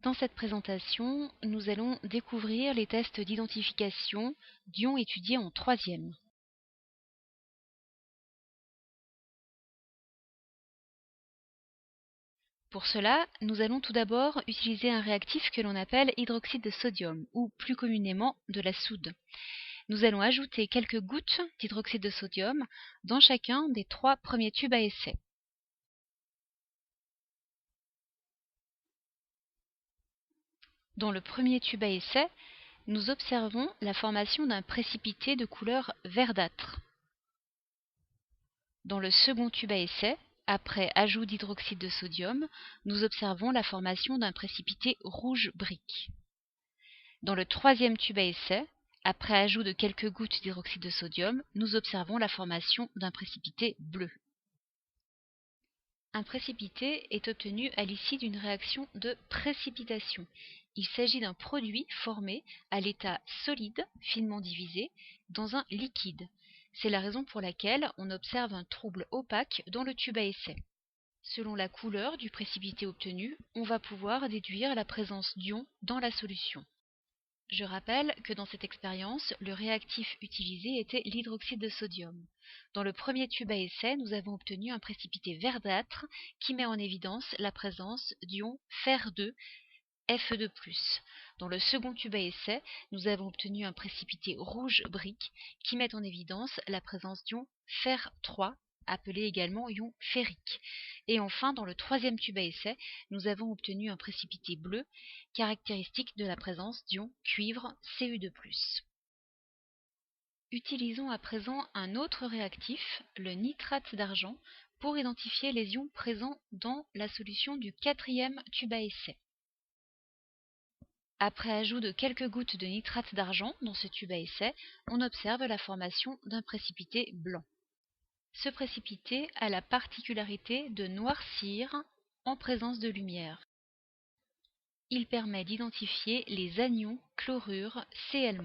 Dans cette présentation, nous allons découvrir les tests d'identification d'ions étudiés en troisième. Pour cela, nous allons tout d'abord utiliser un réactif que l'on appelle hydroxyde de sodium, ou plus communément de la soude. Nous allons ajouter quelques gouttes d'hydroxyde de sodium dans chacun des 3 premiers tubes à essai. Dans le premier tube à essai, nous observons la formation d'un précipité de couleur verdâtre. Dans le second tube à essai, après ajout d'hydroxyde de sodium, nous observons la formation d'un précipité rouge brique. Dans le troisième tube à essai, après ajout de quelques gouttes d'hydroxyde de sodium, nous observons la formation d'un précipité bleu. Un précipité est obtenu à l'issue d'une réaction de précipitation. Il s'agit d'un produit formé à l'état solide, finement divisé, dans un liquide. C'est la raison pour laquelle on observe un trouble opaque dans le tube à essai. Selon la couleur du précipité obtenu, on va pouvoir déduire la présence d'ions dans la solution. Je rappelle que dans cette expérience, le réactif utilisé était l'hydroxyde de sodium. Dans le premier tube à essai, nous avons obtenu un précipité verdâtre qui met en évidence la présence d'ions Fer2, Fe2+. Dans le second tube à essai, nous avons obtenu un précipité rouge brique qui met en évidence la présence d'ions Fer3, appelé également ion ferrique. Et enfin, dans le troisième tube à essai, nous avons obtenu un précipité bleu, caractéristique de la présence d'ion cuivre Cu2+. Utilisons à présent un autre réactif, le nitrate d'argent, pour identifier les ions présents dans la solution du quatrième tube à essai. Après ajout de quelques gouttes de nitrate d'argent dans ce tube à essai, on observe la formation d'un précipité blanc. Ce précipité a la particularité de noircir en présence de lumière. Il permet d'identifier les anions chlorure Cl-.